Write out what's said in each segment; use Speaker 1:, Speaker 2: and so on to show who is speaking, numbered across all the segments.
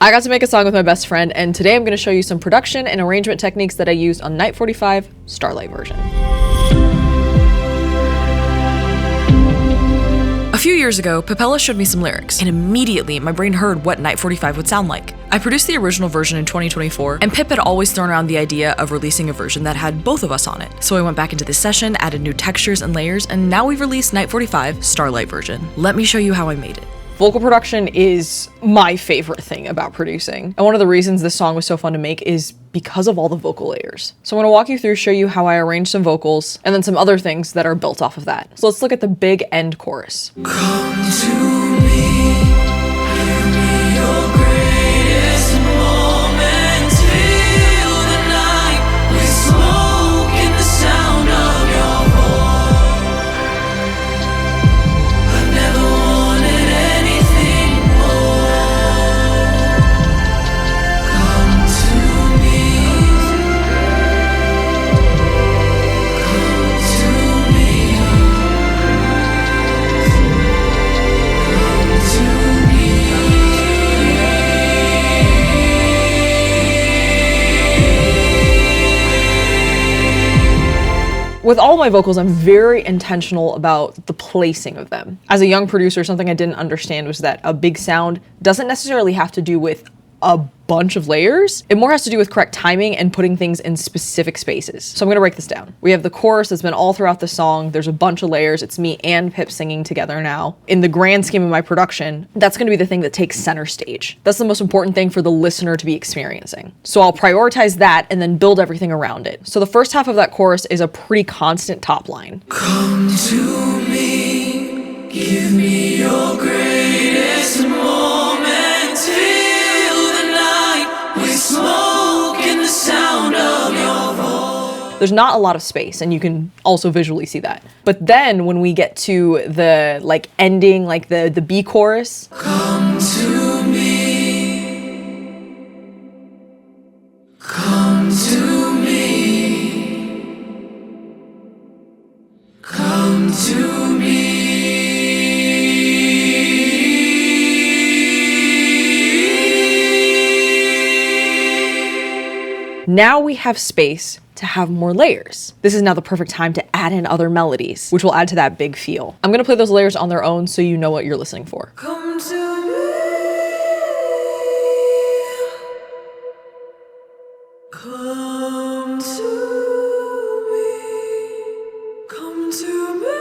Speaker 1: I got to make a song with my best friend, and today I'm going to show you some production and arrangement techniques that I used on Night 45 Starlight version. A few years ago, Papella showed me some lyrics, and immediately my brain heard what Night 45 would sound like. I produced the original version in 2024, and Pip had always thrown around the idea of releasing a version that had both of us on it. So I went back into this session, added new textures and layers, and now we've released Night 45 Starlight version. Let me show you how I made it. Vocal production is my favorite thing about producing. And one of the reasons this song was so fun to make is because of all the vocal layers. So I'm gonna walk you through, show you how I arranged some vocals, and then some other things that are built off of that. So let's look at the big end chorus.
Speaker 2: Come to me, give me your greatest moment till the night we smoke in the sound of your voice. I've never wanted anything more. Come to me, come to me, come to me.
Speaker 1: With all my vocals, I'm very intentional about the placing of them. As a young producer, something I didn't understand was that a big sound doesn't necessarily have to do with a bunch of layers. It more has to do with correct timing and putting things in specific spaces. So I'm gonna break this down. We have the chorus that's been all throughout the song. There's a bunch of layers. It's me and Pip singing together now. In the grand scheme of my production, that's gonna be the thing that takes center stage. That's the most important thing for the listener to be experiencing. So I'll prioritize that and then build everything around it. So the first half of that chorus is a pretty constant top line.
Speaker 2: Come to me, give me your greatest moment till the night we smoke in the sound of your voice.
Speaker 1: There's not a lot of space, and you can also visually see that. But then when we get to the ending, the B chorus,
Speaker 2: Come to me, come to me, come to me.
Speaker 1: now we have space to have more layers. This is now the perfect time to add in other melodies, which will add to that big feel. I'm gonna play those layers on their own so you know what you're listening for.
Speaker 2: Come to me, come to me, come to me.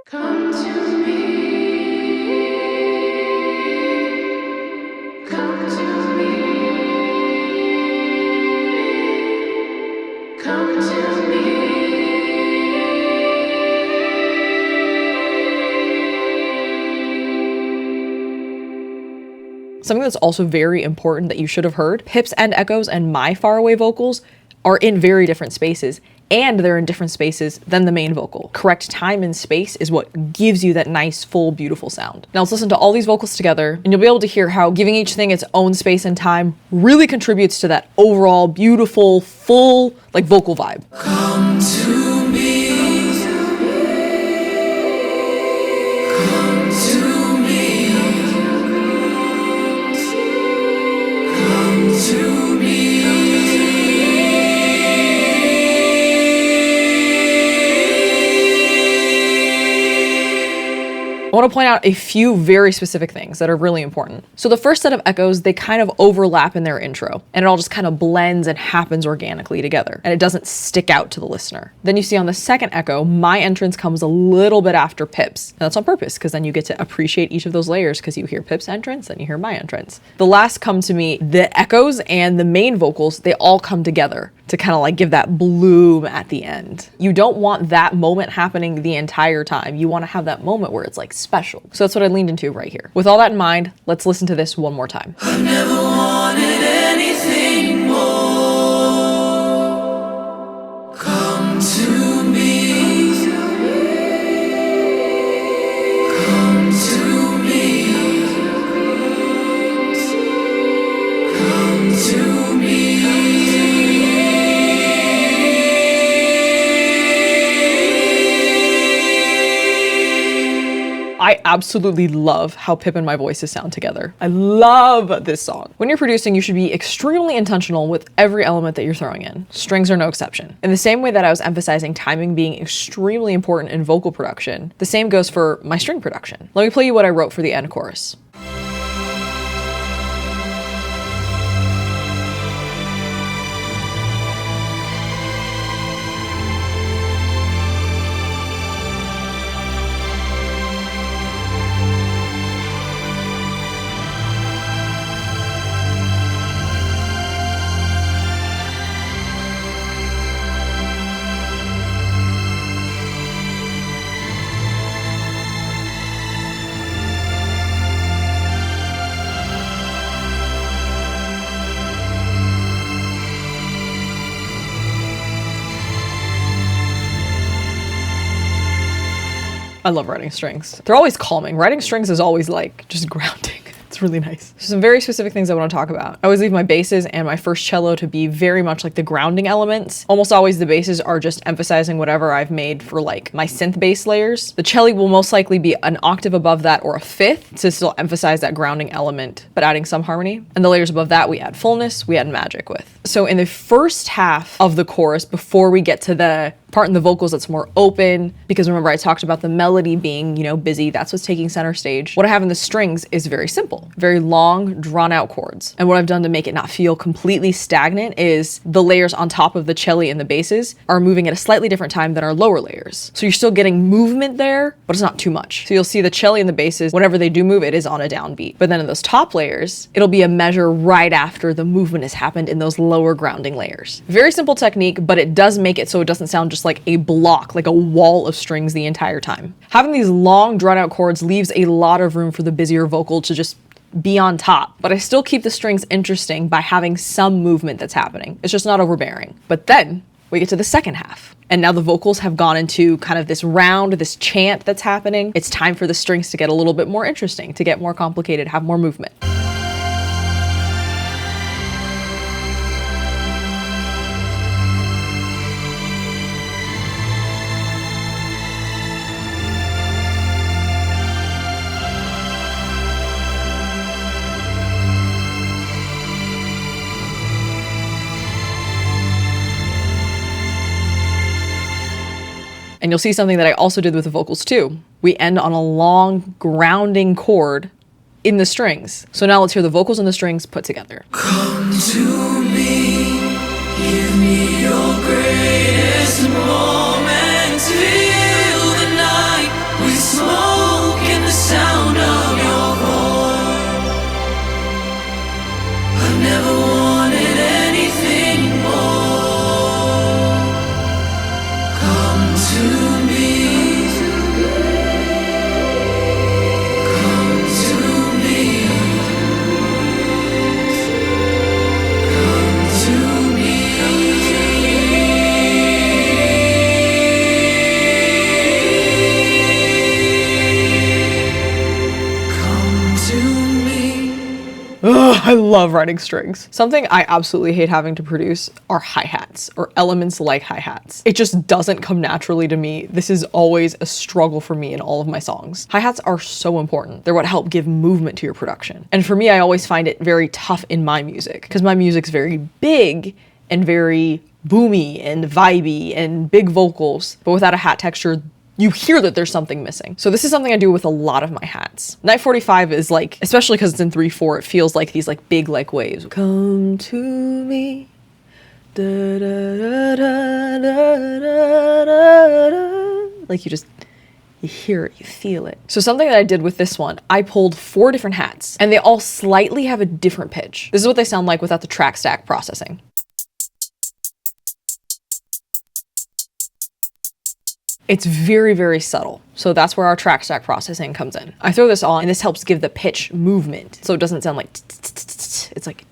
Speaker 2: Come to me, come to me, come to me.
Speaker 1: Something that's also very important that you should have heard, Pip's end echoes and my faraway vocals are in very different spaces, and they're in different spaces than the main vocal. Correct time and space is what gives you that nice, full, beautiful sound. Now let's listen to all these vocals together, and you'll be able to hear how giving each thing its own space and time really contributes to that overall beautiful, full, vocal vibe.
Speaker 2: Come to me, come to me, come to me.
Speaker 1: I want to point out a few very specific things that are really important. So the first set of echoes, they kind of overlap in their intro, and it all just kind of blends and happens organically together, and it doesn't stick out to the listener. Then you see on the second echo, my entrance comes a little bit after Pip's, and that's on purpose, because then you get to appreciate each of those layers, because you hear Pip's entrance, then you hear my entrance. The last come to me, the echoes and the main vocals, they all come together to kind of give that bloom at the end. You don't want that moment happening the entire time. You want to have that moment where it's special. So that's what I leaned into right here. With all that in mind, let's listen to this one more time.
Speaker 2: I've never wanted anything more. Come to me, come to me, come to me.
Speaker 1: I absolutely love how Pip and my voices sound together. I love this song. When you're producing, you should be extremely intentional with every element that you're throwing in. Strings are no exception. In the same way that I was emphasizing timing being extremely important in vocal production, the same goes for my string production. Let me play you what I wrote for the end chorus. I love writing strings. They're always calming. Writing strings is always like just grounding. It's really nice. So some very specific things I want to talk about. I always leave my basses and my first cello to be very much like the grounding elements. Almost always the basses are just emphasizing whatever I've made for like my synth bass layers. The cello will most likely be an octave above that or a fifth to still emphasize that grounding element, but adding some harmony. And the layers above that, we add fullness, we add magic with. So in the first half of the chorus, before we get to the part in the vocals that's more open, because remember I talked about the melody being, busy, that's what's taking center stage. What I have in the strings is very simple, very long, drawn out chords. And what I've done to make it not feel completely stagnant is the layers on top of the cello and the basses are moving at a slightly different time than our lower layers. So you're still getting movement there, but it's not too much. So you'll see the cello and the basses, whenever they do move, it is on a downbeat. But then in those top layers, it'll be a measure right after the movement has happened in those lower grounding layers. Very simple technique, but it does make it so it doesn't sound just like a block, like a wall of strings the entire time. Having these long drawn out chords leaves a lot of room for the busier vocal to just be on top, but I still keep the strings interesting by having some movement that's happening. It's just not overbearing. But then we get to the second half. And now the vocals have gone into kind of this round, this chant that's happening. It's time for the strings to get a little bit more interesting, to get more complicated, have more movement. And you'll see something that I also did with the vocals too. We end on a long grounding chord in the strings. So now let's hear the vocals and the strings put together.
Speaker 2: Come to me, give me your greatest moment. Fill the night with smoke and the sound of your voice. I've never wanted anything more. Come to me. Come to me. Come to
Speaker 1: Ugh, I love writing strings. Something I absolutely hate having to produce are hi-hats or elements like hi-hats. It just doesn't come naturally to me. This is always a struggle for me in all of my songs. Hi-hats are so important. They're what help give movement to your production. And for me, I always find it very tough in my music because my music's very big and very boomy and vibey and big vocals, but without a hat texture, you hear that there's something missing. So this is something I do with a lot of my hats. Night 45 is like, especially because it's in 3/4, it feels like these like big like waves. Come to me. Da, da, da, da, da, da, da, da. Like you hear it, you feel it. So something that I did with this one, I pulled 4 different hats and they all slightly have a different pitch. This is what they sound like without the track stack processing. It's very, very subtle. So that's where our track stack processing comes in. I throw this on and this helps give the pitch movement. So it doesn't sound like, it's like,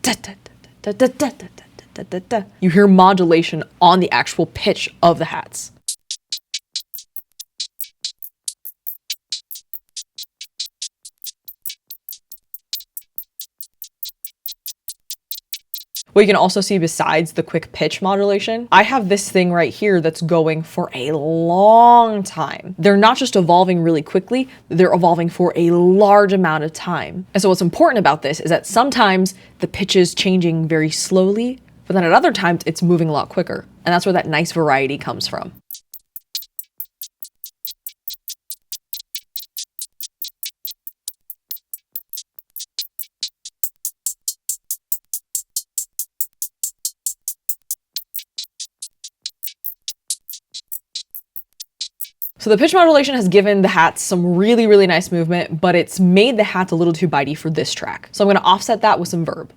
Speaker 1: you hear modulation on the actual pitch of the hats. What you can also see besides the quick pitch modulation, I have this thing right here that's going for a long time. They're not just evolving really quickly, they're evolving for a large amount of time. And so what's important about this is that sometimes the pitch is changing very slowly, but then at other times it's moving a lot quicker. And that's where that nice variety comes from. So the pitch modulation has given the hats some really, really nice movement, but it's made the hats a little too bitey for this track. So I'm gonna offset that with some verb.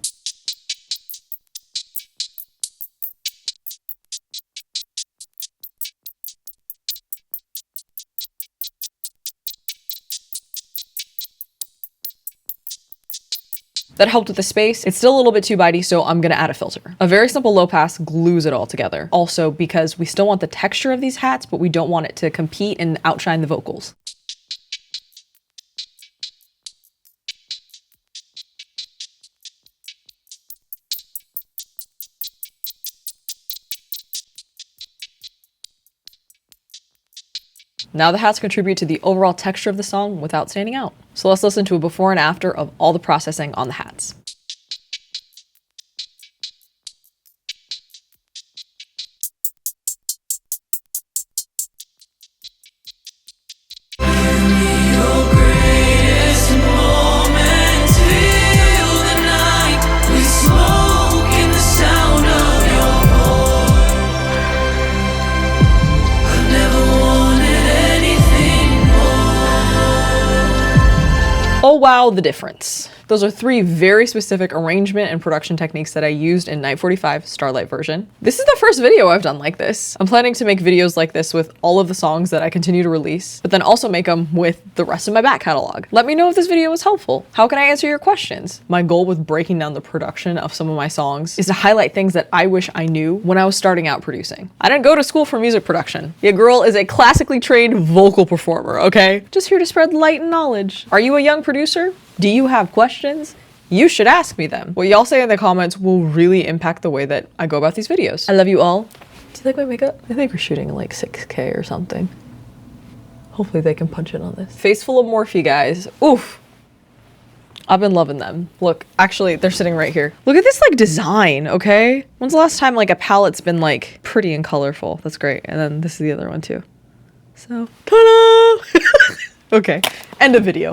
Speaker 1: That helped with the space. It's still a little bit too bitey, so I'm gonna add a filter. A very simple low pass glues it all together. Also, because we still want the texture of these hats, but we don't want it to compete and outshine the vocals. Now the hats contribute to the overall texture of the song without standing out. So let's listen to a before and after of all the processing on the hats. Oh wow, the difference. Those are three very specific arrangement and production techniques that I used in Night 45 Starlight version. This is the first video I've done like this. I'm planning to make videos like this with all of the songs that I continue to release, but then also make them with the rest of my back catalog. Let me know if this video was helpful. How can I answer your questions? My goal with breaking down the production of some of my songs is to highlight things that I wish I knew when I was starting out producing. I didn't go to school for music production. Your girl is a classically trained vocal performer, okay? Just here to spread light and knowledge. Are you a young producer? Do you have questions? You should ask me them. What y'all say in the comments will really impact the way that I go about these videos. I love you all. Do you like my makeup? I think we're shooting like 6K or something. Hopefully they can punch it on this. Face full of Morphe, guys. Oof. I've been loving them. Look, actually, they're sitting right here. Look at this like design, okay? When's the last time like a palette's been like pretty and colorful? That's great. And then this is the other one too. So, ta-da! Okay, end of video.